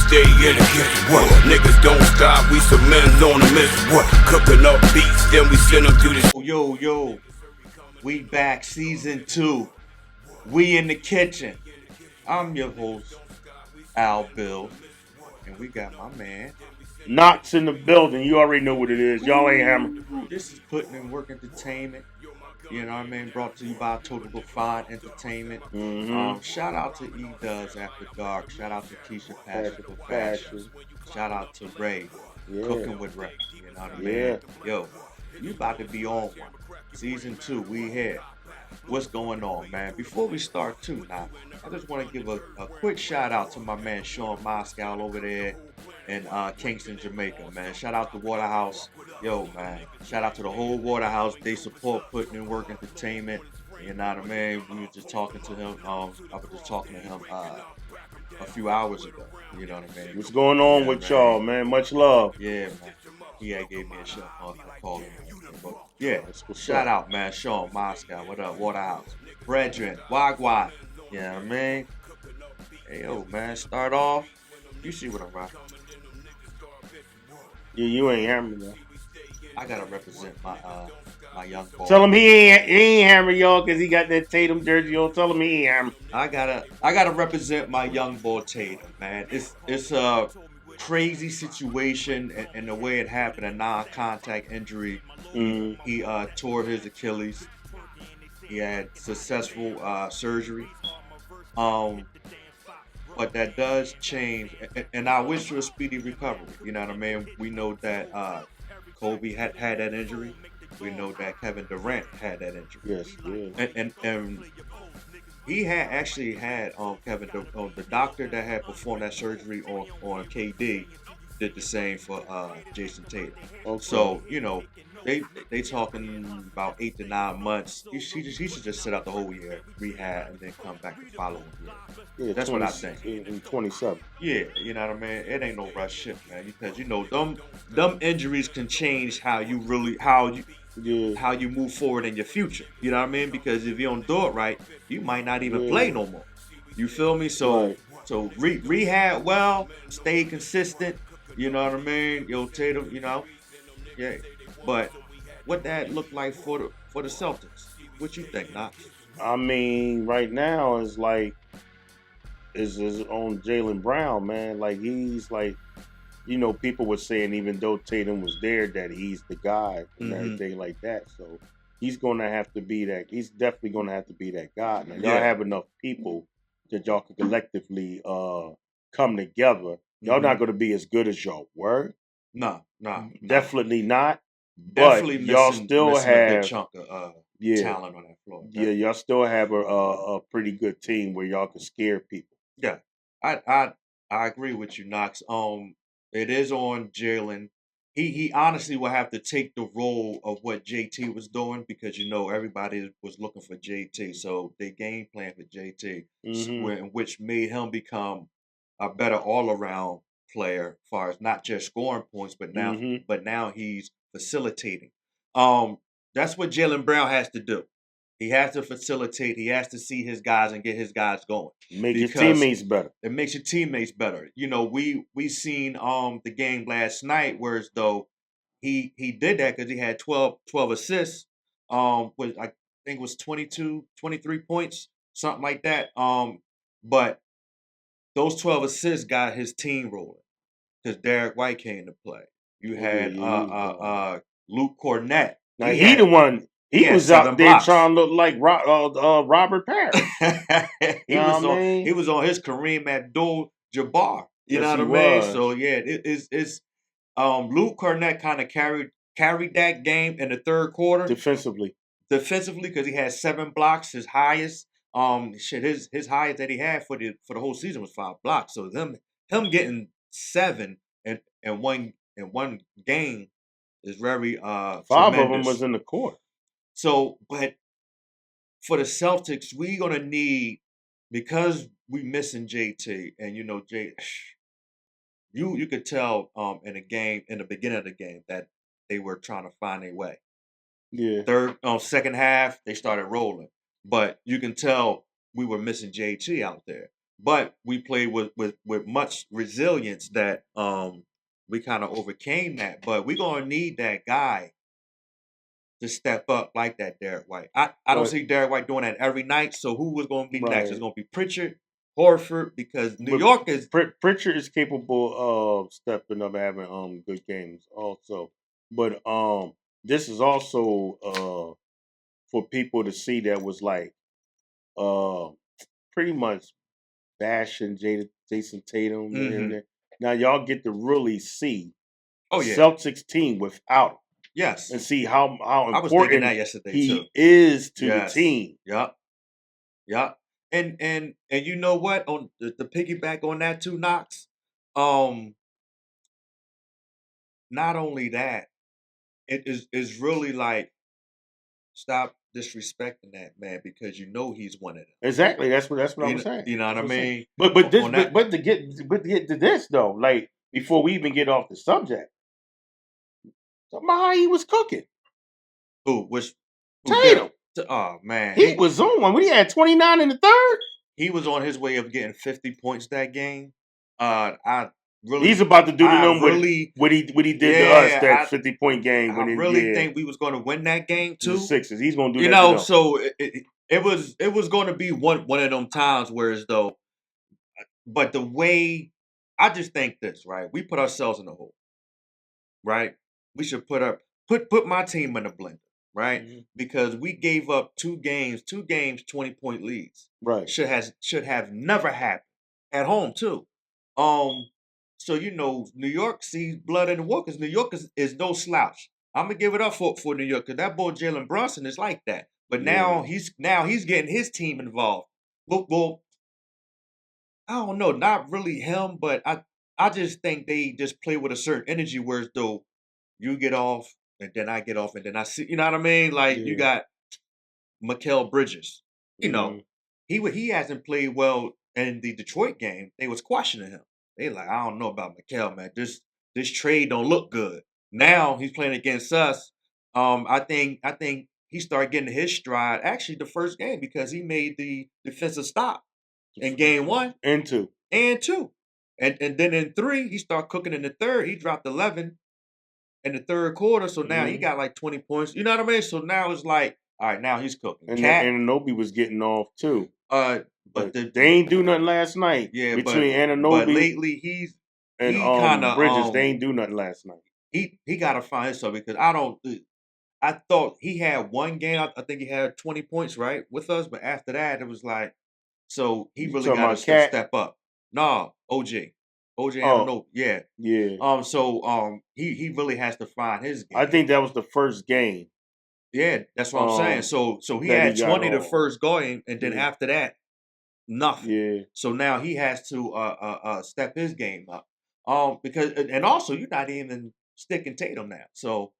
stay in the kitchen. What? Niggas don't stop, we some men on a mission. What? Cooking up beats, then we send them through the. Yo, we back, season 2. We in the kitchen. I'm your host, Al Bill, and we got my man. Knox in the building. You already know what it is. Y'all ain't hammer. This is Putting in Work Entertainment. You know what I mean? Brought to you by Total Fine Entertainment. Mm-hmm. Shout out to E Dubs After Dark. Shout out to Keisha Passion for Fashion. Shout out to Ray. Yeah. Cooking with Ray. You know what I mean? Yeah. Yo, you about to be on one. Season 2, we here. What's going on, man? Before we start too, now, I just want to give a quick shout out to my man Sean Moscow over there in Kingston, Jamaica, man. Shout out to Waterhouse. Yo, man. Shout out to the whole Waterhouse. They support Putting in Work Entertainment. You know what I mean? We were just talking to him. I was just talking to him a few hours ago. You know what I mean? What's going on with man. y'all, man? Much love. Yeah, man. He had gave me a shout out for calling him. But yeah, what's shout up. out, man. Sean Moscow. What up? Waterhouse. Brethren. Wagwan. You know what I mean? Hey, yo, man. Start off. You see what I'm rocking. Yeah, you ain't hammer, man. I gotta represent my young boy. Tell him he ain't hammer, y'all, because he got that Tatum jersey on. Tell him he ain't hammer. I gotta represent my young boy Tatum, man. It's a crazy situation and the way it happened, a non-contact injury. He tore his Achilles. He had successful surgery. But that does change, and I wish for a speedy recovery. You know what I mean? We know that Kobe had that injury. We know that Kevin Durant had that injury. Yes, yeah. And he had actually had Kevin the doctor that had performed that surgery on KD did the same for Jason Tatum. Okay. So you know they talking about 8 to 9 months. He should just sit out the whole year, rehab, and then come back the following year. Yeah, That's 20, what I think. In 27. Yeah, you know what I mean. It ain't no rush shit, man. Because you know them injuries can change how you move forward in your future. You know what I mean? Because if you don't do it right, you might not even play no more. You feel me? So Right. so rehab well, stay consistent. You know what I mean? Yo, Tatum, you know, yeah. But what that look like for the Celtics? What you think, Knox? I mean, right now is like is on Jaylen Brown, man. Like he's like, you know, people were saying even though Tatum was there that he's the guy and everything like that. So he's gonna have to be that. He's definitely gonna have to be that guy. Now, y'all have enough people that y'all can collectively come together. Y'all not gonna be as good as y'all were. Nah. Definitely not. Definitely But y'all still missing have a good chunk of talent on that floor. Yeah, y'all still have a pretty good team where y'all can scare people. Yeah, I agree with you, Knox. It is on Jalen. He honestly will have to take the role of what JT was doing because you know everybody was looking for JT, so they game plan for JT, which made him become a better all around player, as far as not just scoring points, but now he's facilitating. That's what Jaylen Brown has to do. He has to facilitate. He has to see his guys and get his guys going. Make his teammates better. It makes your teammates better. You know, we seen the game last night, whereas though he did that because he had 12 assists. Was I think it was 22, 23 points, something like that. But those 12 assists got his team rolling because Derek White came to play. You had Luke Cornett. Now he the one. He was out there trying to look like Robert Parrish. He was on his Kareem Abdul-Jabbar. You know what I mean? So yeah, it's Luke Cornett kind of carried that game in the third quarter defensively because he had 7 blocks, his highest. His highest that he had for the whole season was 5 blocks. So him getting 7 in one game is very 5 tremendous. of them was in the court. So, but for the Celtics, we gonna need, because we missing JT, and you know you could tell in the beginning of the game that they were trying to find their way. Yeah. Second half they started rolling, but you can tell we were missing JT out there. but we played with much resilience that we kind of overcame that. But we're gonna need that guy to step up like that, Derek White. I don't But see Derek White doing that every night. So who was gonna be next? It's right, gonna be Pritchard, Horford, because New but York is Pritchard is capable of stepping up, having good games also. But this is also for people to see that was like uh pretty much bashing Jason Tatum here and mm-hmm. there. Now y'all get to really see a Oh yeah. Celtics team without him Yes. and see how I was thinking that important yesterday too. he is to the Yes. team. Yep. Yep. And you know what? On the piggyback on that too, Knox. Um, not only that, it is really like stop disrespecting that man because you know he's one of them. Exactly. That's what I was saying. You know what That's I what I'm saying. mean? But this On that, but to get to this though, like before we even get off the subject, talk about how he was cooking. who was Tatum. Oh man, He was on one when he had 29 in the third. he was on his way of getting 50 points that game. I really, He's about to do to I them really, what he did to us yeah, that 50-point game I when really think we was going to win that game the too. Sixers. He's gonna do You that to know, them. so it was going to be one of them times where as though, but the way I just think this right, we put ourselves in a hole, right? We should put my team in the blender, right? Mhm. Because we gave up 2 games, 20-point leads. Right. Should have never happened at home too. So you know, New York sees blood in the water because New York is no slouch. I'm gonna give it up for New York because that boy Jalen Brunson is like that. But Yeah. now he's getting his team involved. Well, I don't know, not really him, but I just think they just play with a certain energy, whereas though you get off and then I get off and then I see, you know what I mean? Like you Yeah. got Mikal Bridges, you know, Mhm. he hasn't played well in the Detroit game. They was questioning him. They like, I don't know about Mikal, man. This trade don't look good. Now he's playing against us. I think he started getting his stride actually the first game because he made the defensive stop in game 1 And two. and 2. And then in 3, he started cooking in the third. He dropped 11 in the third quarter. So now he Mhm. got like 20 points. You know what I mean? So now it's like, all right, now he's cooking. And Cat, Ananobi was getting off too. but But the they ain't do nothing last night. yeah, Between but Ananobi lately and he kind of Bridges, they ain't do nothing last night. he got to find himself because I don't. I thought he had one game. I think he had 20 points right with us, but after that it was like, so he You really talking got to about Cat? step up. Nah, OJ, Oh, Ananobi, yeah. yeah. So he really has to find his game. I think that was the first game Yeah, that's what I'm saying. So he that he had got 20 the off. first game, and then Yeah. after that, nothing. Yeah. So now he has to step his game up. Because and also you're not even sticking Tatum now. So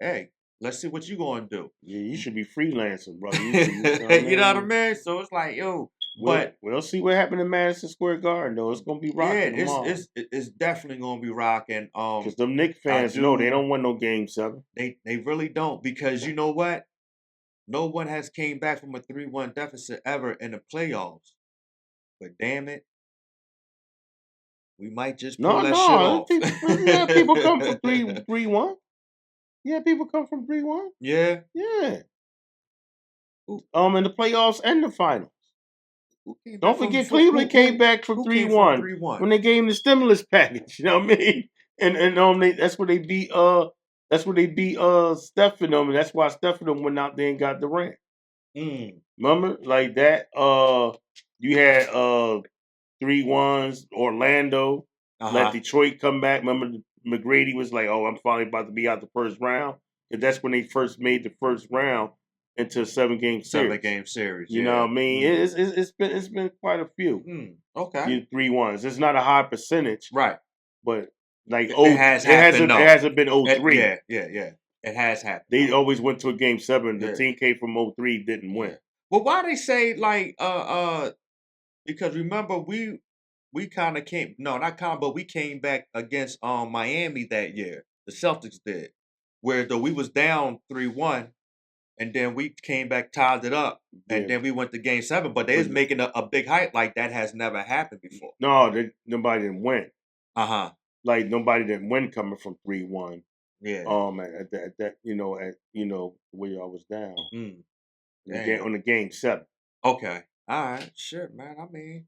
hey, let's see what you gonna do. Yeah, you should be freelancing, brother. You know what I mean? So it's like, yo, but We'll see what happened in Madison Square Garden though. It's gonna be yeah, rocking tomorrow. it's definitely gonna be rocking. Because them Knicks fans know they don't want no game 7. They really don't, because you know what? No one has came back from a 3-1 deficit ever in the playoffs. But damn it, we might just pull that shit off. People come from 3-1. Yeah, people come from 3-1. Yeah. Yeah. Who In the playoffs and the finals. came Don't back from forget fo- Cleveland who- came back from who came 3-1 from 3-1? when they gave him the stimulus package. You know what I mean? And that's where they beat Steph and them, and that's why Steph and them went out there and got Durant. Remember? Like that, you had 3-1s, Orlando, let Detroit come back. Remember McGrady was like, oh, I'm finally about to be out the first round. And that's when they first made the first round into a 7-game series. 7-game series. You know what I mean? It's been quite a few. Okay. 3-1s. It's not a high percentage, Right. but like It hasn't been 03. Yeah. It has happened. They always went to a game 7. The Yeah. team came from 03, didn't win. Well, why they say like because remember we kind of came, no, not kind of, but we came back against Miami that year. The Celtics did, where though we was down 3-1, and then we came back, tied it up, and Yeah. then we went to Game 7. But they is making a big hype like that has never happened before. No, nobody didn't win. Uh-huh. Like nobody didn't win coming from 3-1. Yeah. At that where y'all was down Mm. on the Game 7. Okay. All right. Shit, man. I mean,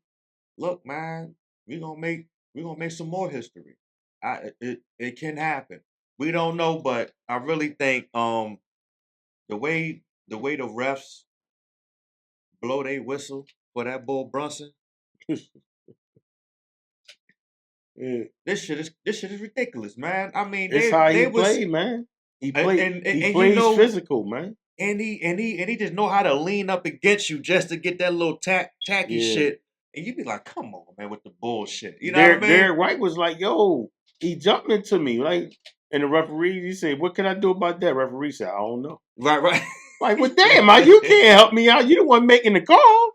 look, man, we gonna make some more history. It can happen. We don't know, but I really think the way the refs blow they whistle for that Bull Brunson, Yeah. this shit is ridiculous, man. I mean, It's how he played, man. He played. and He plays physical, man. and he just know how to lean up against you just to get that little tacky shit. And you be like, come on, man, with the bullshit. You know what I mean? Derek White was like, yo, he jumped into me. Like, and the referee, he said, what can I do about that? Referee said, I don't know. Right. Like, well, damn, you can't help me out. You the one making the call.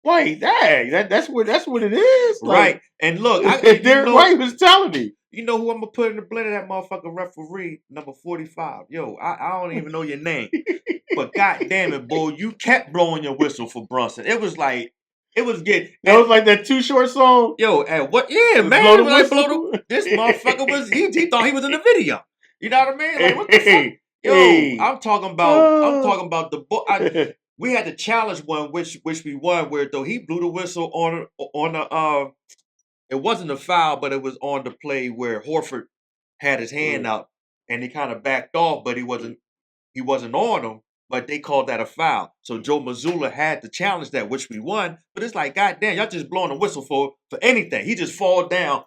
Like, dang, that's what it is. Like, right. And look, Derek White was telling me. You know who I'm gonna put in the blender? That motherfucker referee, number 45. Yo, I don't even know your name. But god damn it, boy, you kept blowing your whistle for Brunson. It was like, it was getting. That was like that Too Short song. Yo, and what? Yeah, man. This motherfucker was. He thought he was in the video. You know what I mean? Like, what the fuck? Yo, I'm talking about the boy. We had the challenge one, which we won. Where though he blew the whistle on the it wasn't a foul, but it was on the play where Horford had his hand out and he kind of backed off, but he wasn't on him. But they called that a foul. So Joe Mazzulla had to challenge that, which we won. But it's like, goddamn, y'all just blowing a whistle for anything. He just fall down.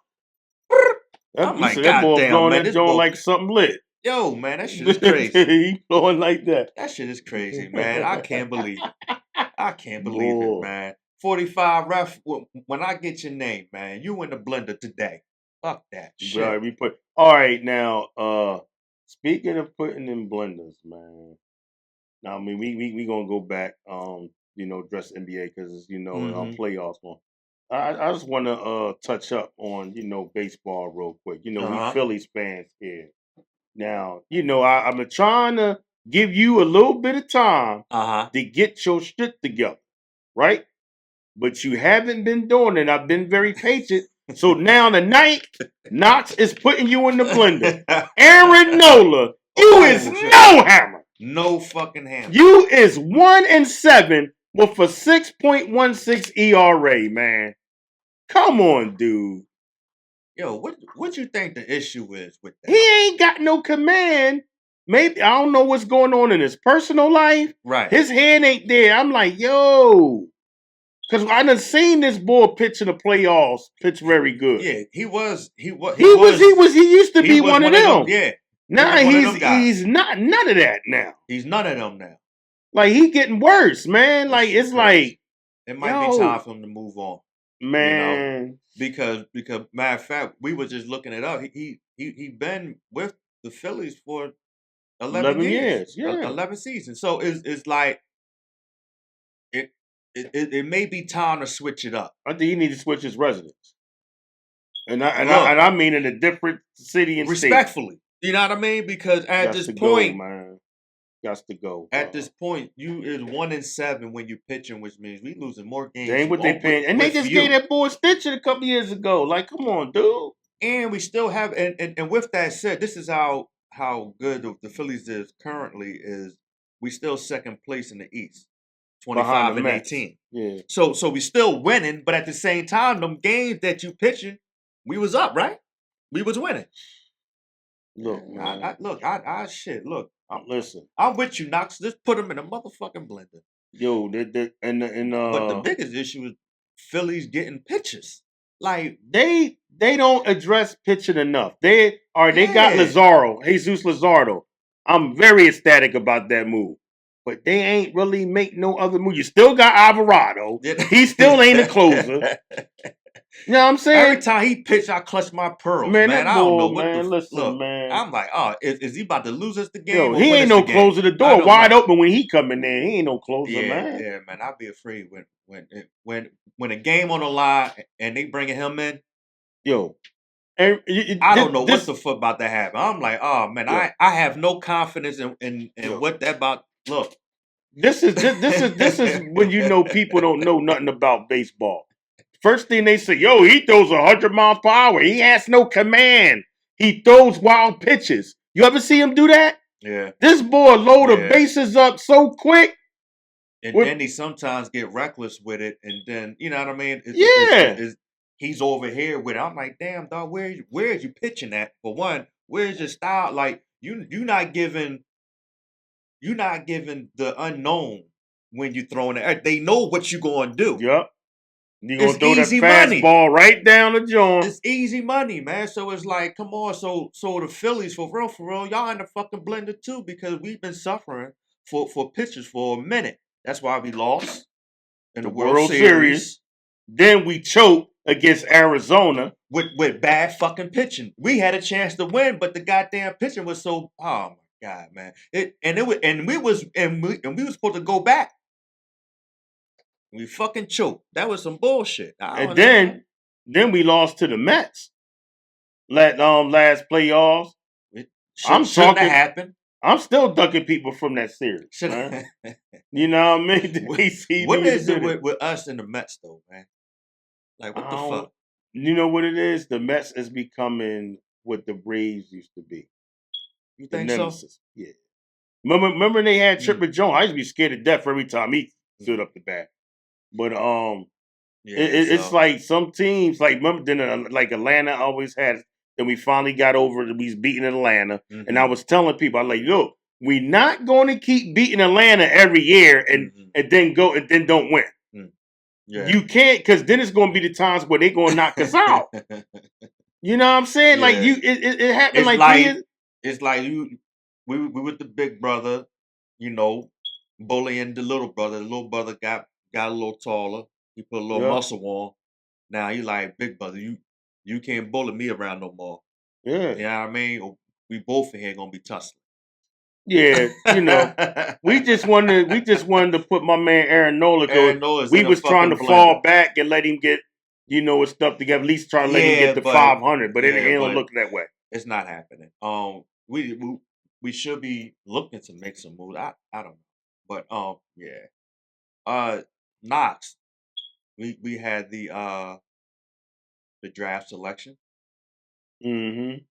I'm like, goddamn, man, this boy like something lit. Yo, man, that shit is crazy. He blowing like that. That shit is crazy, man. I can't believe it. I can't believe it, man. 45 ref. When I get your name, man, you in the blender today. Fuck that shit. Right, all right now. Speaking of putting in blenders, man. Now, I mean, we gonna go back, address NBA because playoffs on. I just want to touch up on baseball real quick. We Phillies fans here. Now, I've been trying to give you a little bit of time to get your shit together, right? But you haven't been doing it. I've been very patient. So now tonight, Knox is putting you in the blender. Aaron Nola, you is no hammer. No fucking hammer. You is 1-7 with a 6.16 ERA, man. Come on, dude. Yo, what you think the issue is with that? He ain't got no command. Maybe I don't know what's going on in his personal life. Right. His head ain't there. I'm like, yo. Because I done seen this boy pitch in the playoffs, pitch very good. Yeah, he used to be one of them. Yeah. Now he's not none of that now. He's none of them now. Like he getting worse, man. Like it's like it might be time for him to move on. Man. Because matter of fact, we were just looking it up. He been with the Phillies for 11 years. Yeah. 11 seasons. So it's like it may be time to switch it up. I think he needs to switch his residence. And I mean in a different city and respectfully. state. You know what I mean? Because at this point, man, got to go. At this point, you is 1-7 when you pitching, which means we losing more games. Ain't what they paying, and they just gave that boy Stitcher a couple years ago. Like, come on, dude. And we still have, and with that said, this is how good the Phillies is currently. Is we still second place in the East, 25-18. Yeah. So we still winning, but at the same time, them games that you pitching, we was up, right? We was winning. Look, man. Look, listen. I'm with you, Knox. Just put them in a motherfucking blender. Yo, but the biggest issue is Phillies getting pitches. Like they don't address pitching enough. They got Lazaro, Jesus Luzardo. I'm very ecstatic about that move. But they ain't really make no other move. You still got Alvarado. He still ain't a closer. You know what I'm saying? Every time he pitched, I clutch my pearls. Man, I don't know what man. I'm like, oh, is he about to lose us the game? Yo, he ain't no closer. The door wide open when he coming in. He ain't no closer, man. Yeah, man. I'd be afraid when a game on the line and they bringing him in. Yo, I don't know what the fuck about to happen. I'm like, oh man, I have no confidence in what that about. Look, This is when you know people don't know nothing about baseball. First thing they say, yo, he throws 100 miles per hour. He has no command. He throws wild pitches. You ever see him do that? yeah. This boy load the Yeah. bases up so quick. And What- then he sometimes get reckless with it, and then you know what I mean. He's over here with it. I'm like, damn dog, where is you pitching at? For one, where's your style? Like you're not giving the unknown when you throwing it. They know what you're going to do. Yup. You gonna It's throw that easy money. fastball right down the joint. It's easy money, man. So it's like, come on. So the Phillies, for real, y'all in the fucking blender too, because we've been suffering for pitchers for a minute. That's why we lost in the World Series Then we choked against Arizona. with bad fucking pitching. We had a chance to win, but the goddamn pitching was so. Oh my god, man! We was supposed to go back. We fucking choked. That was some bullshit. And then we lost to the Mets. Last playoffs. I'm shouldn't talking- have happened. I'm still ducking people from that series. Should Man. You know what I mean? What is it with us and the Mets though, man? Like what the fuck? You know what it is? The Mets is becoming what the Braves used to be. You The think so? nemesis. Yeah. Remember they had Chipper Jones? I used to be scared to death every time he stood up the bat. But Yeah, it's so- like some teams, like remember then like Atlanta always had. Then we finally got over it. We was beating Atlanta, Mhm. and I was telling people, I'm like, look, we're not going to keep beating Atlanta every year and then go and then don't win. Yeah. You can't, because then it's going to be the times where they're going to knock us out. You know what I'm saying? Like Yeah. it happened It's like, like- 3 years. It's like we with the big brother, you know, bullying the little brother. The little brother got a little taller. He put a little Yeah. muscle on. Now he like, big brother, you can't bully me around no more. Yeah, You know what I mean? We both in here gonna be tussling. yeah. You know, we just wanted to put my man Aaron Nola. Aaron Nola's We in a was trying to fucking fall blender. back and let him get, his stuff together. At least try to let him Yeah, get to but- 500, but it yeah, don't but- look that way. It's not happening. We should be looking to make some moves. I don't know, but yeah. Knox. We had the draft selection. Mm-hmm.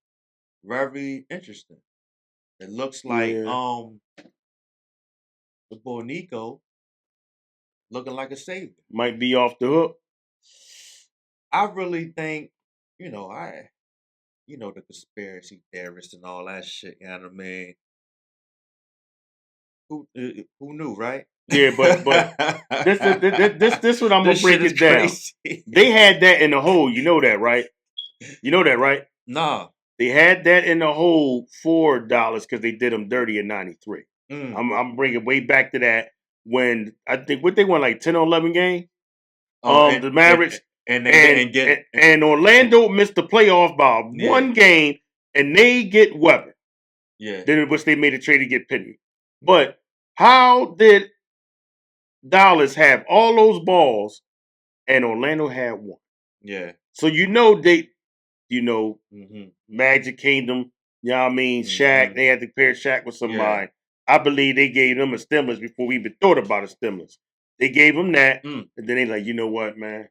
Very interesting. It looks like Yeah. the boy Nico looking like a savior. Might be off the hook. I really think, the conspiracy theorists and all that shit. You know what I mean? Who knew, right? Yeah, but this what I'm gonna This break shit is it down. crazy. They had that in the hole. You know that, right? You know that, right? Nah. They had that in the hole $4 because they did them dirty in '93. Mm. I'm bringing way back to that when I think what they won like 10 or 11 games. And- The Mavericks and and Orlando missed the playoff by Yeah. one game, and they get Weber. yeah. Then which they made a trade to get Penny. But how did Dallas have all those balls and Orlando had one? Yeah. So hmm Magic Kingdom, you know what I mean? Shaq, Mhm. they had to pair Shaq with somebody. I believe they gave them a stimulus before we even thought about a stimulus. They gave them that, Mm. and then they like, you know what, man?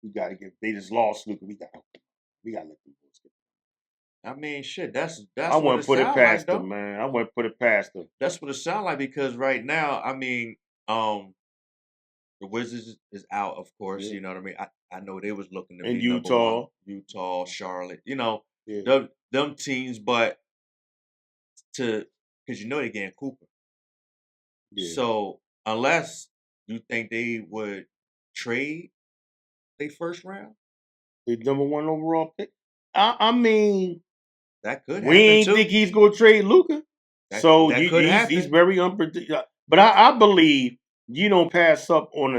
We gotta they just lost Luka. We gotta let them boys get. I mean, shit. That's I what want to put it sound past like, them, though. man. I want to put it past them. That's what it sounds like because right now, I mean, the Wizards is out, of course. Yeah. You know what I mean. I know they was looking to And be number one. Utah. Utah, Charlotte. Yeah. Them teams, but because they getting Cooper. Yeah. So unless you think they would trade they first round, The number 1 overall pick. I mean, that could we happen ain't too. think he's gonna trade Luka. That- So that could happen. he's very unpredictable. But I believe you don't pass up on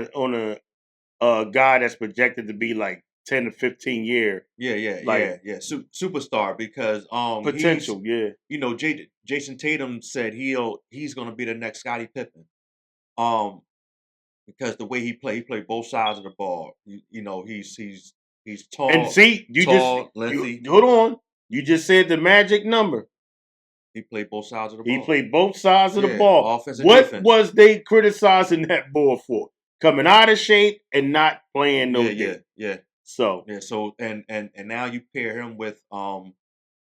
a guy that's projected to be like 10 to 15 year Yeah, like- superstar because potential. Yeah. Jason Tatum said he's gonna be the next Scottie Pippen. Because the way he played both sides of the ball. He's tall. And see, tall, lengthy. hold on. You just said the magic number. He played both sides of the He ball. played both sides of the Yeah, ball. offense and What defense. was they criticizing that boy for? Coming out of shape and not playing no day. Yeah. So So and now you pair him with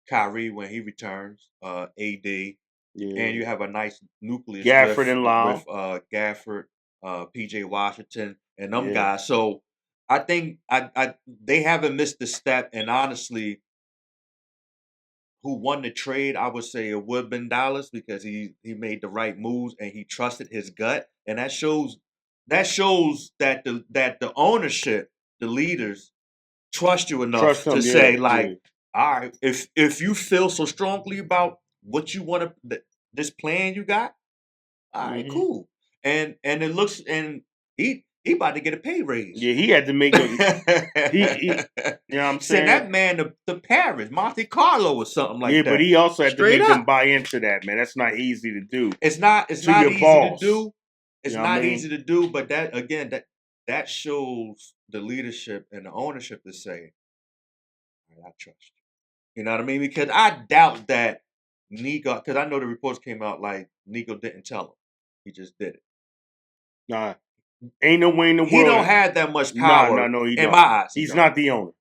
Kyrie when he returns, AD, and you have a nice nucleus Gafford and Lau. with Gafford, PJ Washington, and them Yeah. guys. So I think they haven't missed a step. And honestly, who won the trade? I would say it would have been Dallas because he made the right moves and he trusted his gut, and that shows that the ownership, the leaders, trust you enough Trust to him, say yeah, like, yeah. all right, if you feel so strongly about what you want to, this plan you got, all right, Mhm. cool. And it looks, and he about to get a pay raise. Yeah, he had to make a you know what I'm Send saying? that man to Paris, Monte Carlo, or something like Yeah, that. but he also had to Straight make them up. buy into that, man. That's not easy to do. It's not To not your easy boss. to do. It's You know what I not mean? easy to do, but that again, that shows the leadership and the ownership to say, "All right, I trust you." You know what I mean? Because I doubt that Nico, because I know the reports came out like Nico didn't tell him. He just did it. Nah. Ain't no way in the world. He don't have that much power No, he in don't. my eyes. He's not the owner.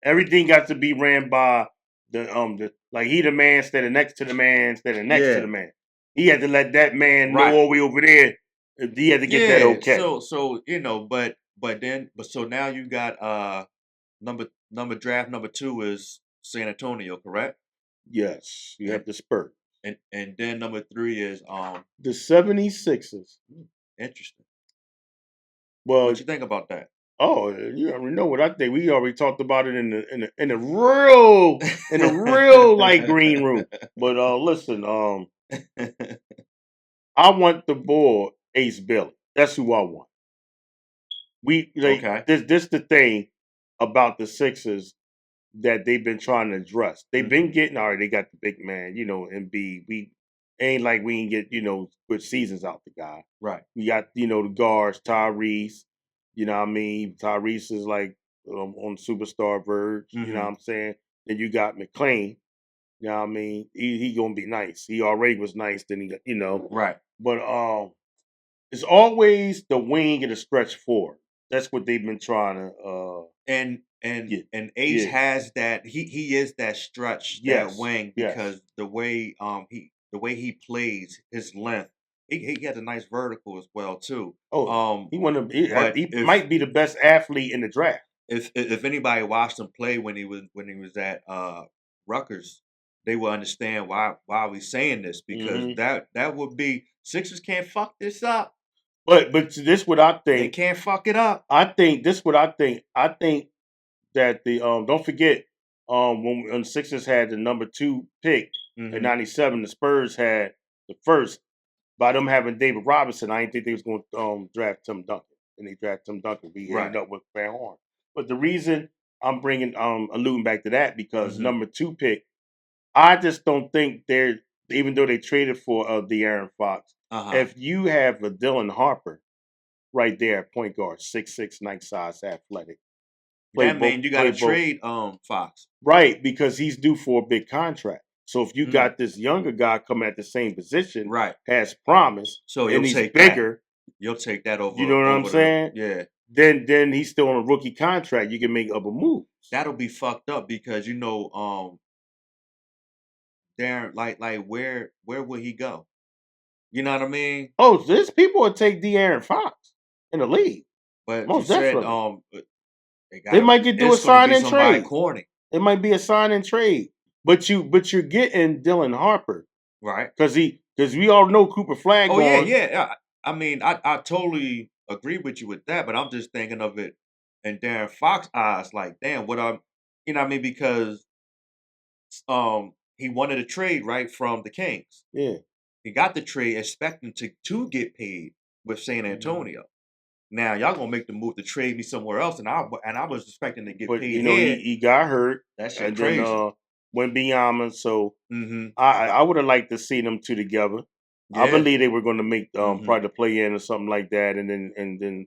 Everything got to be ran by the like he the man standing next to the man standing next to the man. He had to let that man know all the way over there. He had to get that okay. So you know, but so now you got draft number 2 is San Antonio, correct? Yes, you have the Spurs. And then number 3 is the 76ers. Interesting. Well, what you think about that? Oh, you already know what I think. We already talked about it in the real like green room. But listen, I want the boy Ace Billy. That's who I want. This the thing about the Sixers that they've been trying to address. They've been getting they got the big man, Embiid. We ain't like we ain't get, good seasons out the guy. Right. We got, the guards, Tyrese. You know what I mean? Tyrese is like on superstar verge. You know what I'm saying? Then you got McClain. You know what I mean? He gonna be nice. He already was nice. Then he, Right. But it's always the wing and the stretch forward. That's what they've been trying to. And Ace has that. He is that stretch, that wing, because the way he plays, his length. He has a nice vertical as well too. Oh, he might be the best athlete in the draft. If anybody watched him play when he was at Rutgers, they will understand why we saying this, because that would be Sixers can't fuck this up. But this what I think. They can't fuck it up. I think this what I think. I think that the don't forget when the Sixers had the number 2 pick in '97, the Spurs had the first. By them having David Robinson, I didn't think they was going to draft Tim Duncan, and they drafted Tim Duncan. We ended up with Van Horn. But the reason I'm bringing alluding back to that because number 2 pick, I just don't think they're, even though they traded for De'Aaron Fox, if you have a Dylan Harper right there at point guard, 6'6", nice size, athletic. That means you got to trade Fox. Right, because he's due for a big contract. So if you got this younger guy coming at the same position, has promise, so and he's bigger, you'll take that over. You know what I'm saying? Yeah. Then he's still on a rookie contract. You can make other moves. That'll be fucked up because Darren, like where would he go? You know what I mean? Oh, there's people would take De'Aaron Fox in the league, but most definitely. They might do a sign and trade. Corny. It might be a sign and trade, but you're getting Dylan Harper, right? Because we all know Cooper Flag. Oh yeah. I mean, I totally agree with you with that, but I'm just thinking of it in Darren Fox eyes, like, damn, what I'm, you know what I mean? Because he wanted a trade right from the Kings. Yeah, he got the trade expecting to get paid with San Antonio. Now y'all gonna make the move to trade me somewhere else, and I was expecting to get paid. He got hurt. That shit crazy. Then, went beyond, so I would have liked to see them two together. Yeah. I believe they were going to make probably the play in or something like that, and then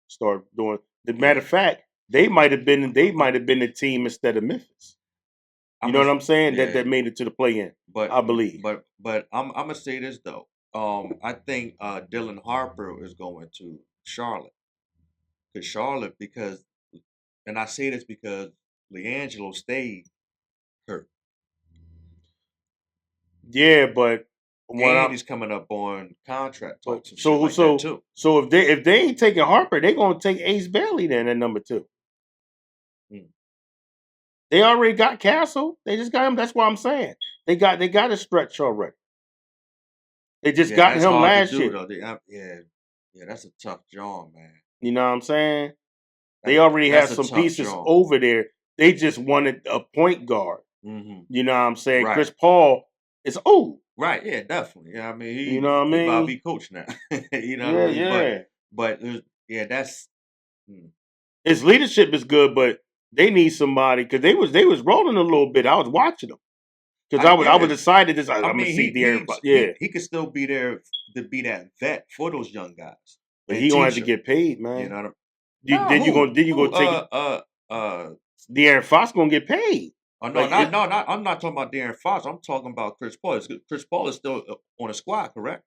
start doing. The matter of fact, they might have been the team instead of Memphis. You I'm know a, what I'm saying? yeah, That made it to the play-in, but I believe. I'm gonna say this though. I think Dylan Harper is going to Charlotte. Because and I say this because LeAngelo stayed hurt. Yeah, but what And I'm he's coming up on contract but talks and shit like that too. so if they ain't taking Harper, they gonna take Ace Bailey then at number 2. Mm. They already got Castle. They just got him. That's what I'm saying. They got a stretch already. They just Yeah, got that's him hard to last do year. though. Yeah, that's a tough job, man. You know what I'm saying? They That's already have that's a some tough pieces job. over there. They just wanted a point guard. Mm-hmm. You know what I'm saying? Right. Chris Paul is old. Right, yeah, definitely. Yeah, I mean, You know what I he about to mean? be coach now. You know what Yeah, I mean? yeah. But yeah, that's His leadership is good, but they need somebody because they was rolling a little bit. I was watching them because I was excited. I'm I gonna mean, see the yeah, he could still be there to be that vet for those young guys but and he gonna have teach to them. get paid, You man. know what I mean? You, No, then you who? gonna then you Who? gonna take it. De'Aaron Fox gonna get paid. Oh no, Like not. I'm not talking about Darren Fox. I'm talking about Chris Paul. Chris Paul is still on the squad, correct?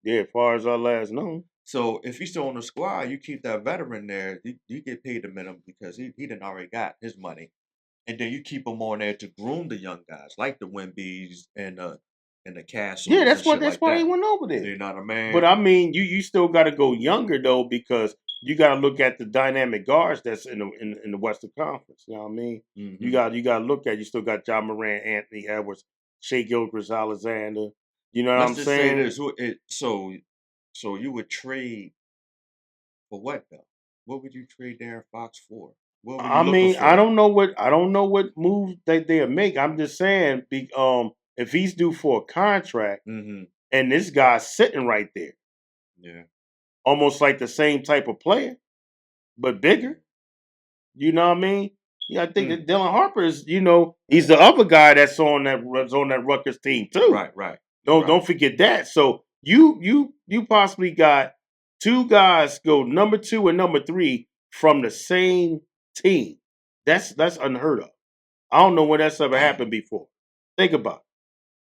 yeah, as far as our last known. So if he's still on the squad, you keep that veteran there. You get paid the minimum because he done already got his money, and then you keep him on there to groom the young guys like the Wimby's and the Yeah, Castles and shit that's like why he that. went over there. You know what I mean? But I mean, you still got to go younger though because you got to look at the dynamic guards that's in the Western Conference. You know what I mean? Mhm. You got to look at. You still got John Moran, Anthony Edwards, Shea Gilchrist Alexander. You know what Let's I'm just say saying? this: so you would trade for what though? What would you trade Darren Fox for? What were you I looking mean, I for? don't know what move that they'll make. I'm just saying, if he's due for a contract Mm-hmm. and this guy's sitting right there, Yeah. almost like the same type of player, but bigger. You know what I mean? Yeah, I think that Dylan Harper is, he's the other guy that's on that Rutgers team too. Right. Don't forget that. So you possibly got two guys go number 2 and number 3 from the same team. That's unheard of. I don't know when that's ever happened before. Think about it.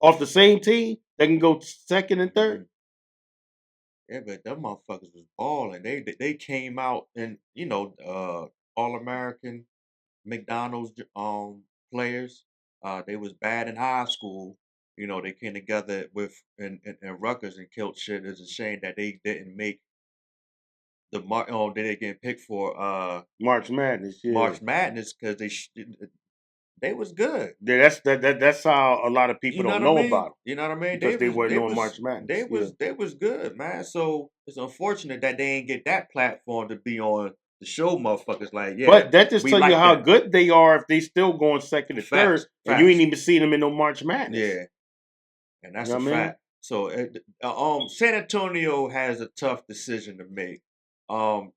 Off the same team, they can go second and third. Yeah, but them motherfuckers was balling. They came out and All American McDonald's players. They was bad in high school. They came together with and Rutgers and killed shit. It's a shame that they didn't make they didn't get picked for March Madness, yeah. March Madness because they was good. Yeah, that's how a lot of people You know don't what I know mean? about them You know what I mean? because they weren't on March Madness. They was good, man. So it's unfortunate that they ain't get that platform to be on the show, motherfuckers. Like, yeah, But that just we tell you like how that. good they are if they still going second and third, Facts, and you ain't facts. even seen them in no March Madness. Yeah, and that's You know a what I mean? fact. So, San Antonio has a tough decision to make.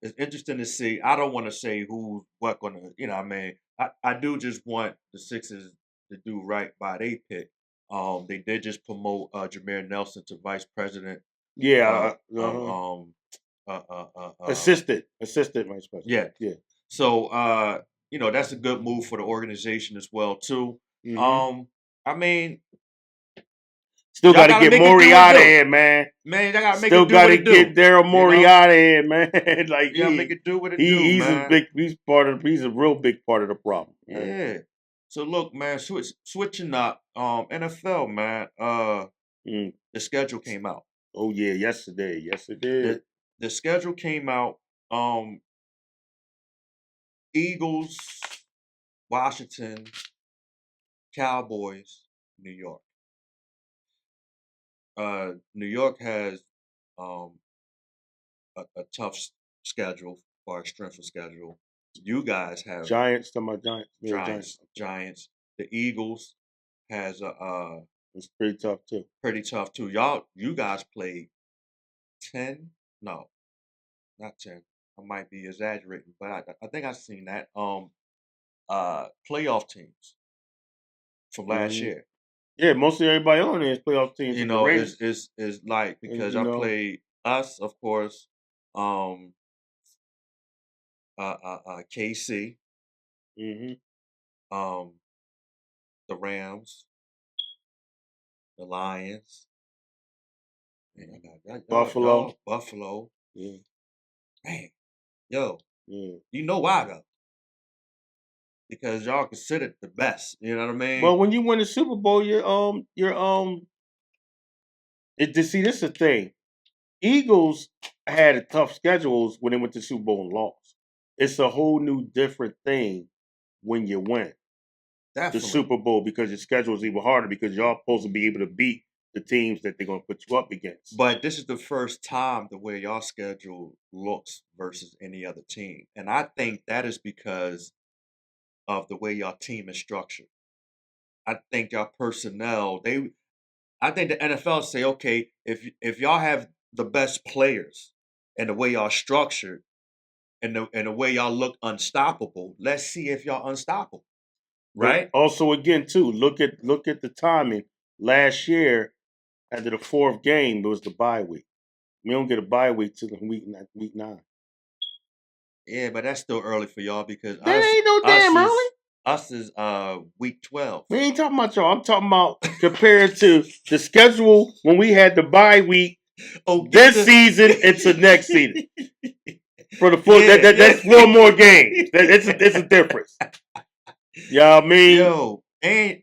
It's interesting to see. I don't want to say who's what gonna, what I mean, I do just want the Sixers to do right by they pick. They did just promote Jameer Nelson to vice president. Yeah. Assistant vice president. Yeah. So that's a good move for the organization as well too. Mm-hmm. I mean, Still got to gotta get make it do Morey what out it of do. here, man. Man, y'all gotta make Still it do got what to it do. get Daryl Morey out of here, man. Like Yeah, make it do what it do, he's man. he's a real big part of the problem. Man. Yeah. So look, man, switching up, NFL, man. The schedule came out. Oh yeah, yesterday. Yes, it did. The schedule came out. Eagles, Washington, Cowboys, New York. New York has a tough schedule for strength of schedule. You guys have Giants. Talking about Giants. Yeah, Giants. The Eagles has it's pretty tough too. Pretty tough too. You guys played 10? No, not 10. I might be exaggerating, but I think I've seen that. Playoff teams from last year. Yeah, mostly everybody on there is playoff teams. Is like because I played us, of course, KC, the Rams, the Lions. Man, Buffalo. Buffalo. Yeah, Man, yo, yeah. you know why though? Because y'all considered the best. You know what I mean? But when you win the Super Bowl, see, this is the thing. Eagles had a tough schedules when they went to Super Bowl and lost. It's a whole new different thing when you win the Definitely. Super Bowl because your schedule is even harder because y'all supposed to be able to beat the teams that they're going to put you up against. But this is the first time the way y'all schedule looks versus any other team. And I think that is because of the way y'all team is structured. I think y'all personnel, I think the NFL say, okay, if y'all have the best players and the way y'all structured and the way y'all look unstoppable, let's see if y'all unstoppable. Right? But also, again, too, look at the timing. Last year, after the fourth game, it was the bye week. We don't get a bye week till week 9. Yeah, but that's still early for y'all because That ain't no damn early. Us is week 12. We ain't talking about y'all. I'm talking about compared to the schedule when we had the bye week this season into next season. For the full, that's 4 more games. It's a difference. You know what I mean? Yo, and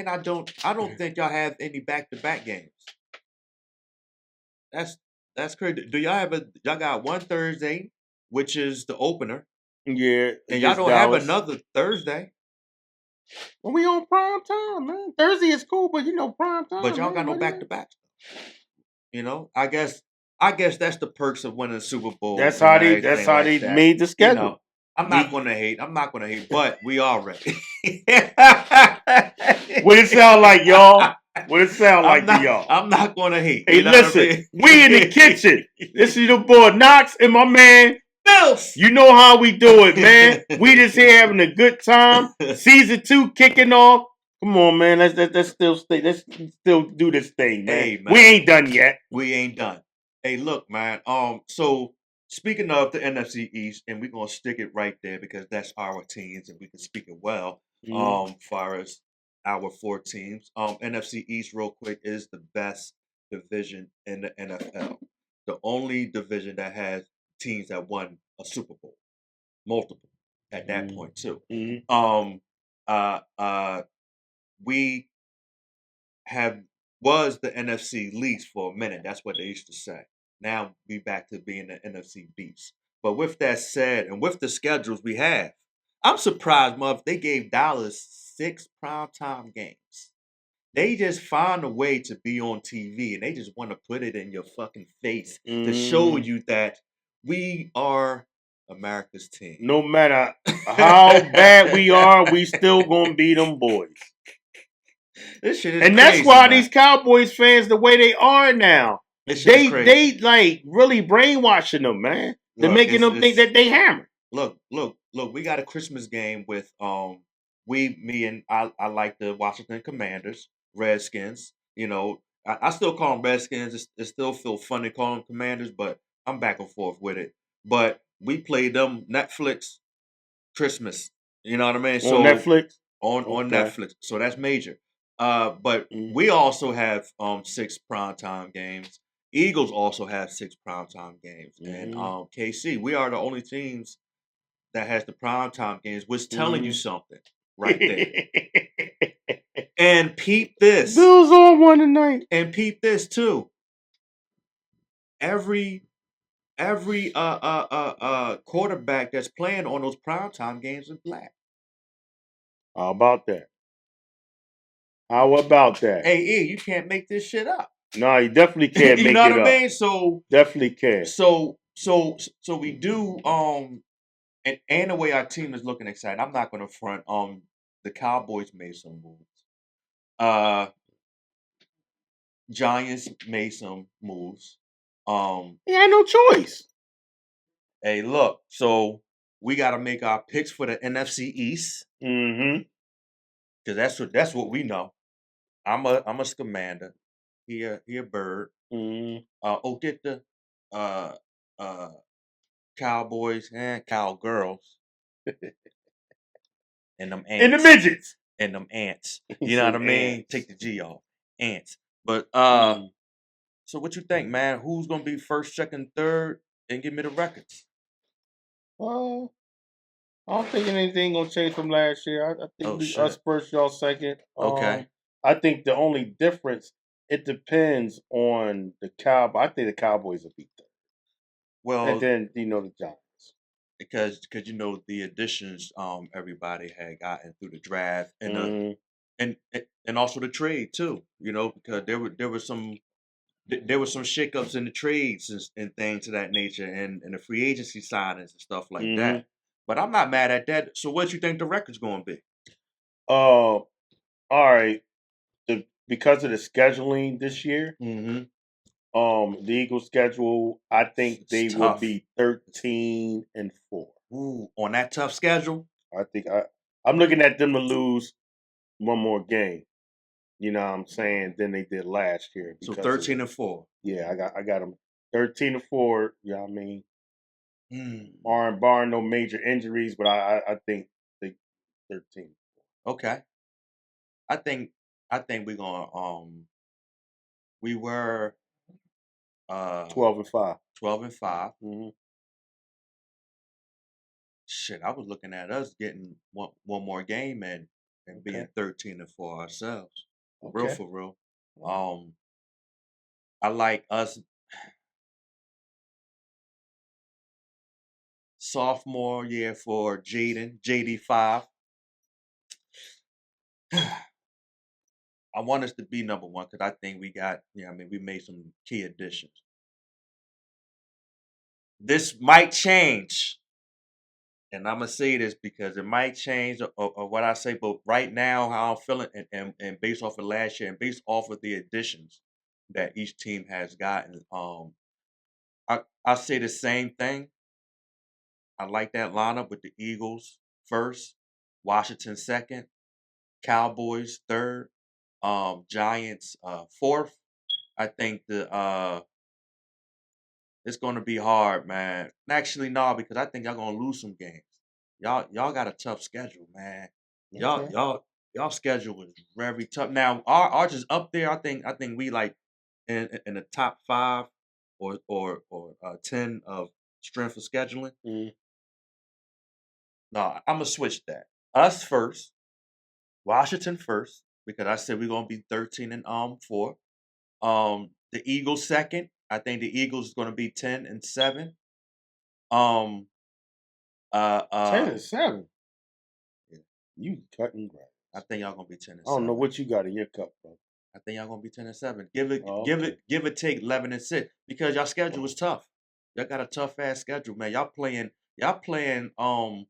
I don't think y'all have any back-to-back games. That's crazy. Do y'all got one Thursday, which is the opener, Yeah, and y'all don't Dallas. have another Thursday. Well, we on prime time, man. Thursday is cool, but prime time. But y'all got no back-to-back. You know, I guess that's the perks of winning a Super Bowl. That's how they made the schedule. You know, I'm not gonna hate, but we are ready. What it sound like, y'all? What it sound like to y'all? I'm not gonna hate. Hey, listen, we in the kitchen. This is your boy Knox and my man Bills. You know how we do it, man. We just here having a good time. Season 2 kicking off. Come on, man. Let's still do this thing, man. Hey, man. We ain't done yet. We ain't done. Hey, look, man. So speaking of the NFC East, and we're gonna stick it right there because that's our teams, and we can speak it well. Far as our 4 teams, NFC East, real quick, is the best division in the NFL. The only division that has teams that won a Super Bowl, multiple at that point too. We was the NFC least for a minute. That's what they used to say. Now we back to being the NFC beast. But with that said, and with the schedules we have, I'm surprised, Muff, they gave Dallas 6 primetime games. They just find a way to be on TV, and they just want to put it in your fucking face to show you that we are America's team. No matter how bad we are, we still gonna beat them boys. This shit is and crazy, that's why man. These Cowboys fans, the way they are now, they like really brainwashing them, man. They're making them think that they hammer. Look. We got a Christmas game with I like the Washington Commanders, Redskins. You know, I still call them Redskins. It still feel funny calling them Commanders, but I'm back and forth with it. But we played them Netflix Christmas. You know what I mean? On Netflix? On Netflix. So that's major. But we also have 6 primetime games. Eagles also have 6 primetime games. And KC, we are the only teams that has the primetime games, which telling you something right there. And peep this. Bills on one tonight. And peep this too. Every quarterback that's playing on those primetime games is black. How about that? How about that? Hey, you can't make this shit up. No, you definitely can't make it up. You know what I mean? So definitely can. So we do and the way our team is looking excited. I'm not gonna front the Cowboys made some moves. Giants made some moves. He had no choice. Hey, look, so we gotta make our picks for the NFC East. Cause that's what we know. I'm a Scamander. He a bird. Get the Cowboys and Cowgirls. And them ants. And the midgets. and them ants. You know what I Some mean? ants. Take the G off. Ants. But Mm. so what you think, man? Who's gonna be first, second, third, and give me the records? I don't think anything gonna change from last year. I Oh think us shit. first, y'all second. Okay. I think the only difference it depends on the Cowboy. I think the Cowboys will beat them, and Well, then the Giants. because you know the additions everybody had gotten through the draft Mm, and also the trade too. You know, because there was some shakeups in the trades and things of that nature and the free agency signings and stuff like mm-hmm. that. But I'm not mad at that. So what you think the record's gonna be? All right. Because of the scheduling this year, Mm-hmm. the Eagles' schedule, I think It's they will tough. be 13-4. Ooh, on that tough schedule. I think I'm looking at them to lose one more game. You know what I'm saying? Than they did last year So because of 13-4. yeah. I got them 13-4. You know what I mean? Mm, Barring no major injuries, but I think they 13. okay. I think we're gonna we were 12-5. 12-5. Mm-hmm. Shit, I was looking at us getting one more game and being Okay. 13-4 ourselves. Real Okay. for real. I like us sophomore year for Jaden, JD5. I want us to be number one because I think we got, I mean, we made some key additions. This might change, and I'm gonna say this because it might change of what I say, but right now, how I'm feeling, and based off of last year, and based off of the additions that each team has gotten, I say the same thing. I like that lineup with the Eagles first, Washington second, Cowboys third, Giants fourth. I think it's gonna be hard, man. Actually, no, because I think y'all gonna lose some games. Y'all got a tough schedule, man. Y'all Okay. y'all y'all schedule is very tough. Now ours is up there. I think we like in the top 5 or 10 of strength of scheduling. Mm, No, I'm gonna switch that. Us first, Washington first, because I said we're gonna be 13-4. The Eagles second. I think the Eagles is gonna be 10-7. Um, 10-7. yeah, You cutting grass. I think y'all gonna be ten and I don't know seven. what you got in your cup, bro. I think y'all gonna be 10-7. Give it, Oh, give okay. it, give it. Take 11-6 because y'all schedule is tough. Y'all got a tough ass schedule, man. Y'all playing. Uh,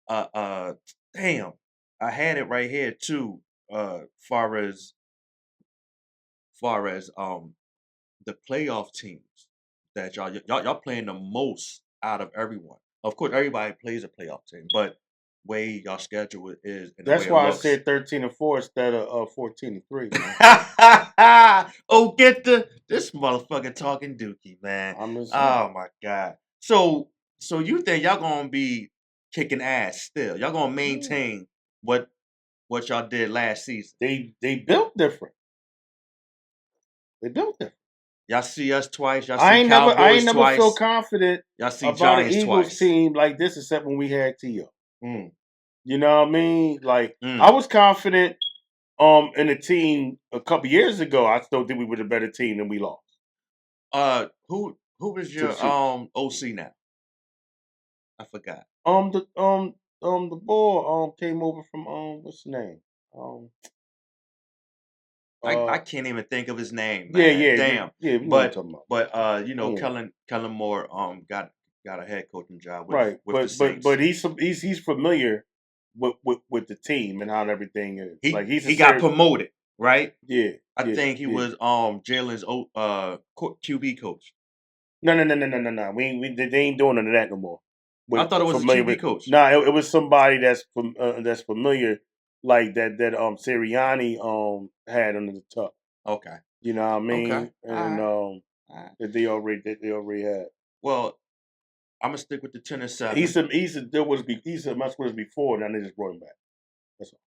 uh, damn. I had it right here too. Far as the playoff teams that y'all playing the most out of everyone. Of course, everybody plays a playoff team, but way y'all schedule is and the way That's it why I looks. said 13-4 instead of 14-3, man. Oh, get this motherfucker talking dookie, man. I'm just saying. Oh my god. So you think y'all gonna be kicking ass still? Y'all gonna Yeah. maintain what y'all did last season? They built different. They built different. Y'all see us twice. Y'all I see ain't never I ain't Cowboys never feel twice. confident Y'all see about an Giants Eagles twice. team like this except when we had T.O. Mm, You know what I mean? Like I mm. was confident in the team a couple years ago. I still think we were the better team and we lost Who was to the your Chiefs. OC now? I forgot. The boy came over from what's his name? Um I uh can't even think of his name, yeah, man. yeah, Damn. yeah, we know what you're But talking about. Yeah. Kellen Moore got a head coaching job Right. with the But Saints. he's familiar with the team and how everything is. Like he's a He got serious promoted, right? yeah, I yeah, think he yeah. was Jalen's QB coach. No. They ain't doing none of that no more. I thought it was a Familiar QB with coach. no, it was somebody that's familiar, like that Sirianni had under the tuck. Okay. You know what I Okay. mean? All And right. All right. that they already had. Well, I'm gonna stick with the 10-7. He's a there was be he's a much was before, and then they just brought him back. That's all.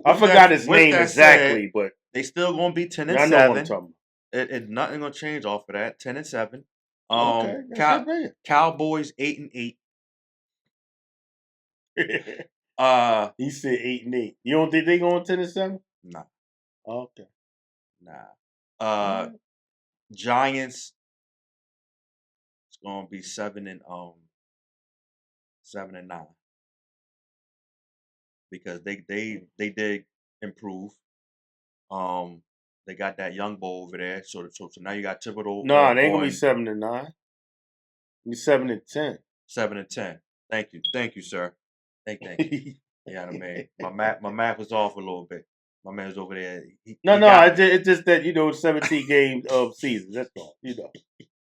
I forgot his name that exactly, said, but they still gonna be 10 and I know what I'm 7. talking It nothing gonna change off of that. 10 and 7. about. Okay, that's it, man. Cowboys 8 and 8. He said 8 and 8. You don't think they going 10 and 7? Nah, Okay. nah. Giants. It's gonna be 7 and 9 because they did improve. They got that young boy over there, so now you got Thibodeau. No, they ain't gonna be 7 and 9. Be 7 and 10. 7 and 10. Thank you, sir. Thank you. Yeah, I mean, my math was off a little bit. My man was over there. It's just that 17 games of season. That's all.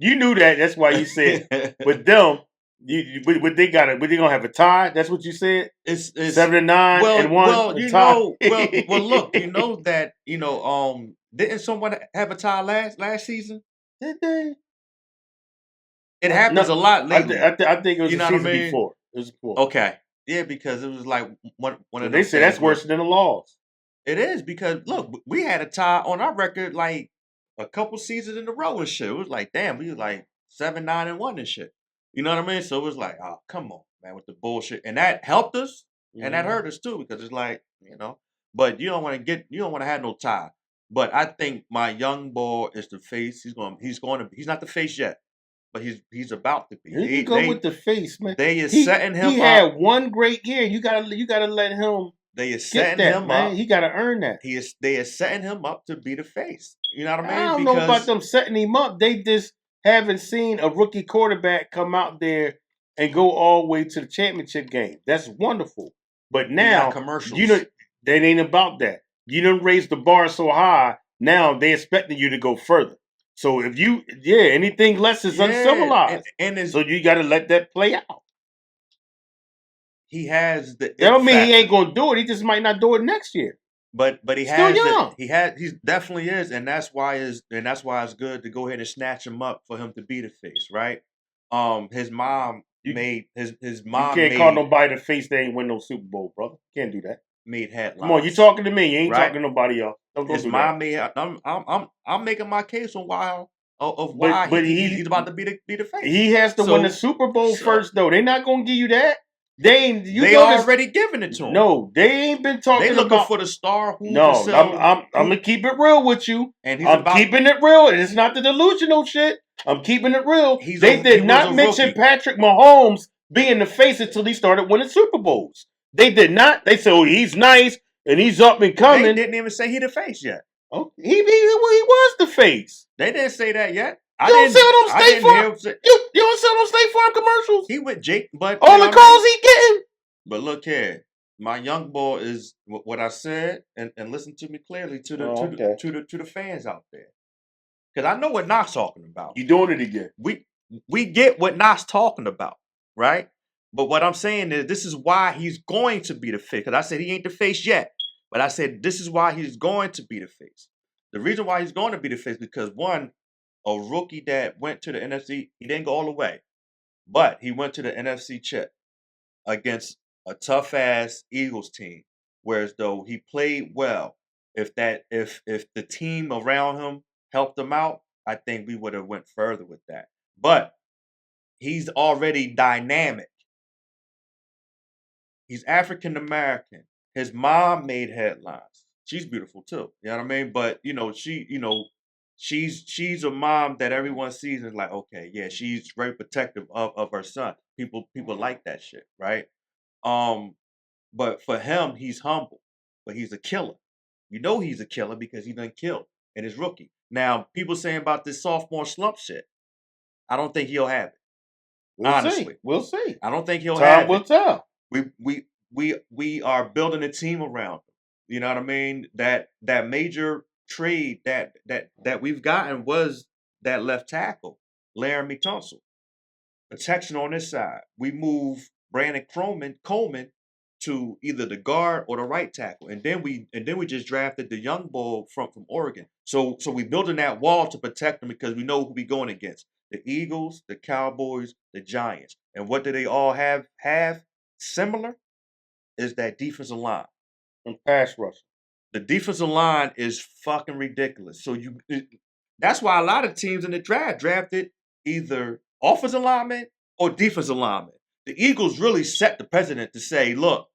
You knew that. That's why you said with them. But they gonna have a tie. That's what you said. It's 7 and 9 and 1. Well, look, you know that didn't someone have a tie last season? Did they? It happens a lot lately. I think it was You the know what I season mean? before. It was before. Okay, yeah, because it was like one of They those say that's things where- worse than the loss. It is because look, we had a tie on our record like a couple seasons in a row and shit. It was like, damn, we was like 7, 9, and 1 and shit. You know what I mean? So it was like, oh, come on, man, with the bullshit, and that helped us, and that hurt us too because it's like, but you don't want to have no tie. But I think my young boy is the face. He's not the face yet, but he's about to be. Here you go with the face, man. They is setting him up. He had one great year. You gotta let him. They is get setting that, him man. up. He gotta earn that. They are setting him up to be the face. You know what I mean? I don't know about them setting him up. They just haven't seen a rookie quarterback come out there and go all the way to the championship game. That's wonderful. But now, commercials. that ain't about that. You done raised the bar so high. Now they expecting you to go further. So if anything less is uncivilized. And so you got to let that play out. He has the. That don't mean he ain't gonna do it. He just might not do it next year. But he still has young. He definitely is, and that's why it's good to go ahead and snatch him up for him to be the face, right? His mom made his mom. You can't call nobody the face. They ain't win no Super Bowl, brother. Can't do that. Made headlines. Come on, you talking to me? You ain't talking to nobody else. His mom made. I'm making my case on why. But he's about to be the face. He has to win the Super Bowl first, though. They're not gonna give you that. They already giving it to him. No, they ain't been talking. They looking for the star. I'm gonna keep it real with you. And I'm keeping it real, and it's not the delusional shit. I'm keeping it real. They did not mention Patrick Mahomes being the face until he started winning Super Bowls. They did not. They said, "Oh, he's nice and he's up and coming." They didn't even say he the face yet. Oh, he was the face. They didn't say that yet. You don't see them State Farm. You don't see them State Farm commercials. He with Jake, but all the calls he getting. But look here, my young boy is what I said, and listen to me clearly to the fans out there, because I know what Knox talking about. You doing it again? We get what Knox talking about, right? But what I'm saying is this is why he's going to be the face. Because I said he ain't the face yet, but I said this is why he's going to be the face. The reason why he's going to be the face because one. A rookie that went to the NFC, he didn't go all the way, but he went to the NFC chip against a tough ass Eagles team. Whereas though he played well, if the team around him helped him out, I think we would have went further with that. But he's already dynamic. He's African American. His mom made headlines. She's beautiful too. You know what I mean? But she's a mom that everyone sees and is like, okay, yeah, she's very protective of her son. People like that shit, right? But for him, he's humble, but he's a killer. You know he's a killer because he done killed in his rookie. Now, people saying about this sophomore slump shit, I don't think he'll have it. Honestly, we'll see. I don't think he'll have it. Time will tell. We are building a team around him. You know what I mean? That major trade that we've gotten was that left tackle, Laramie Tunsil. Protection on this side. We move Brandon Coleman to either the guard or the right tackle, and then we just drafted the young bull from Oregon. So we building that wall to protect them because we know who we going against: the Eagles, the Cowboys, the Giants. And what do they all have similar? Is that defensive line. And pass rush. The defensive line is fucking ridiculous. So that's why a lot of teams in the draft drafted either offensive linemen or defensive linemen. The Eagles really set the precedent to say, look,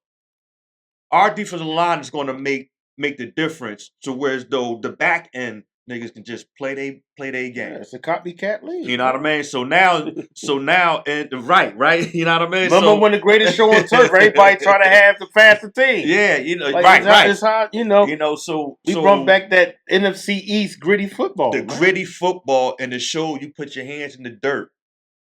our defensive line is going to make the difference to whereas though the back end niggas can just play their game. Yeah, it's a copycat league. You know what I mean? So now, and right. You know what I mean? Remember when the greatest show on turf, everybody try to have the faster team. Yeah, you know, like, right. It's how, you know. So we brought back that NFC East gritty football. The gritty football and the show you put your hands in the dirt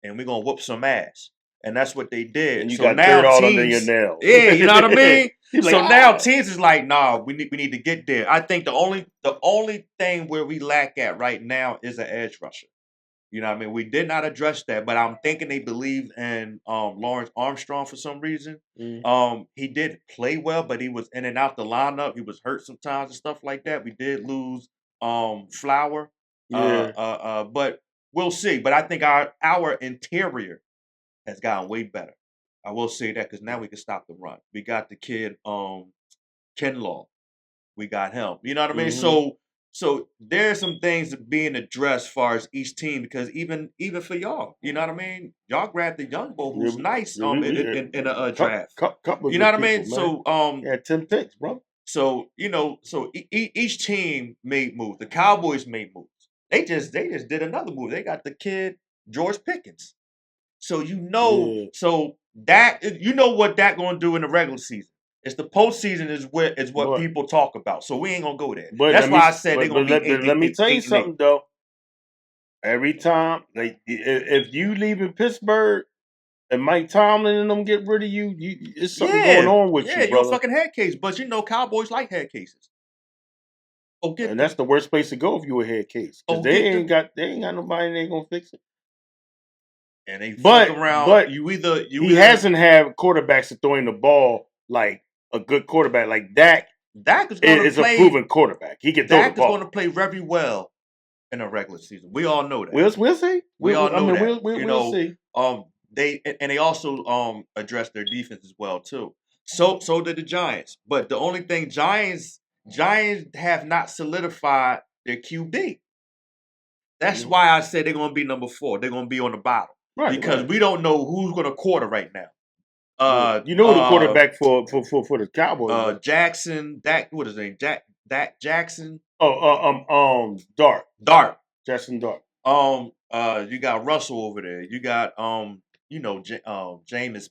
and we're gonna whoop some ass. And that's what they did. And you so got now dirt all teams, under your nails. Yeah, you know what I mean? Like, so now teams is like, nah, we need to get there. I think the only thing where we lack at right now is an edge rusher. You know what I mean? We did not address that, but I'm thinking they believe in Lawrence Armstrong for some reason. Mm. He did play well, but he was in and out the lineup. He was hurt sometimes and stuff like that. We did lose Flower. Yeah. But we'll see. But I think our interior has gotten way better. I will say that because now we can stop the run. We got the kid Kinlaw. We got him. You know what I mean? Mm-hmm. So there's some things that being addressed as far as each team because even for y'all, you know what I mean? Y'all grabbed the young boy who's nice in a draft. You know what I mean? So yeah, 10 picks, bro. So each team made moves. The Cowboys made moves. They just did another move. They got the kid George Pickens. So so that what that gonna do in the regular season. It's the postseason is what people talk about. So we ain't gonna go there. But that's why I said they're gonna be. Let me tell you something though. Every time, if you leave in Pittsburgh and Mike Tomlin and them get rid of you, it's something going on with you, brother. Yeah, you're a fucking head case. But Cowboys like head cases. Okay, and that's the worst place to go if you a head case because they ain't got nobody and they ain't gonna fix it. And they fuck around. But he hasn't had quarterbacks to throwing the ball like a good quarterback. Like Dak is a proven quarterback. He can throw the ball. Dak is going to play very well in a regular season. We all know that. We'll see. We all know that. We'll see. They also addressed their defense as well too. So did the Giants. But the only thing Giants have not solidified their QB. That's why I said they're going to be number 4. They're going to be on the bottom. Right, because we don't know who's going to quarter right now. You know the quarterback for the Cowboys. Jackson. What is his name? Dak Jackson. Dart. Jackson Dart. You got Russell over there. You got Jameis. Jameis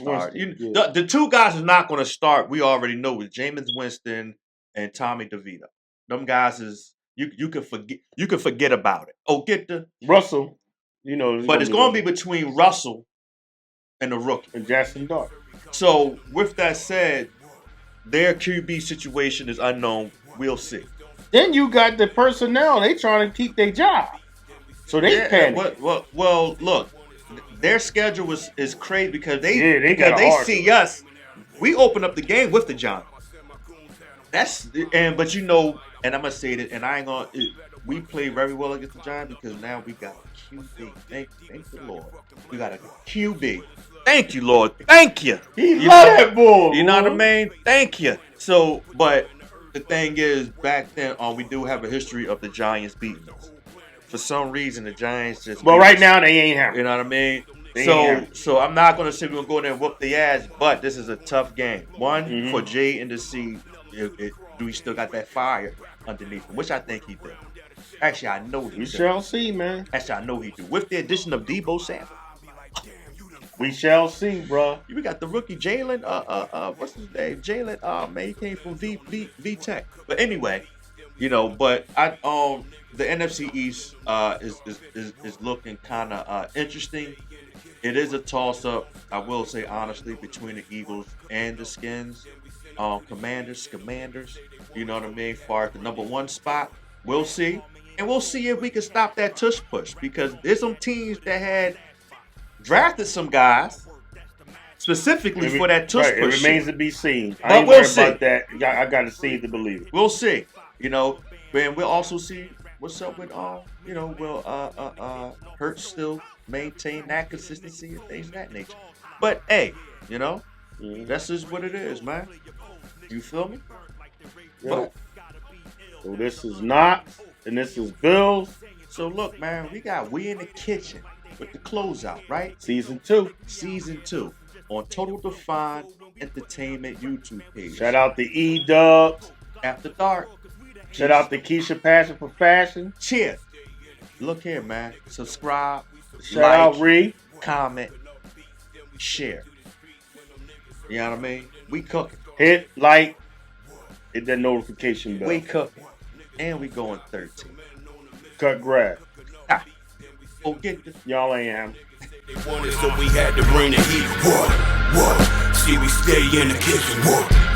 Winston. The two guys is not going to start. We already know with Jameis Winston and Tommy DeVito. Them guys is you can forget. You can forget about it. Oh, get the Russell. But it's going to be between Russell and the rookie. And Jackson Dart. So, with that said, their QB situation is unknown. We'll see. Then you got the personnel. They trying to keep their job. So they panic. Well, look. Their schedule is crazy because they see us. We open up the game with the Giants. And I'm going to say that, and I ain't going to... We play very well against the Giants because now we got a QB. Thank you, Lord. We got a QB. Thank you, Lord. Thank you. You love that bull. You know what I mean? Thank you. So, but the thing is, back then, we do have a history of the Giants beating us. For some reason, the Giants just... Well, right now, they ain't having. You know what I mean? So I'm not going to say we're going to go in there and whoop the ass, but this is a tough game. One, for Jay and to see do he still got that fire underneath him, which I think he did. Actually, I know he do. We shall see, man. Actually, I know he do. With the addition of Deebo Samuel. We shall see, bro. We got the rookie Jalen. What's his name? Jalen. Man, he came from V Tech. But anyway, But the NFC East is looking kind of interesting. It is a toss up. I will say honestly between the Eagles and the Skins. Commanders. You know what I mean? Far as the number 1 spot, we'll see. And we'll see if we can stop that tush push because there's some teams that had drafted some guys specifically for that tush push. It remains to be seen. But we'll see. About that. I got to see to believe it. We'll see. And we'll also see what's up with will Hurts still maintain that consistency and things of that nature. But hey, that's just what it is, man. You feel me? Yeah. So this is Knox, and this is Bills. So look, man, we in the kitchen with the closeout, right? Season 2. Season 2 on Total Define Entertainment YouTube page. Shout out to E-Dubs. After Dark. Shout out to Keisha Passion for Fashion. Cheers. Look here, man. Subscribe. Shout out Ree. Comment. Share. You know what I mean? We cooking. Hit like. Hit that notification bell. We cooking. And we going 13. Cut grass. Go get this. Y'all ain't ham. They wanted, so we had to bring the heat. What? See, we stay in the kitchen. What?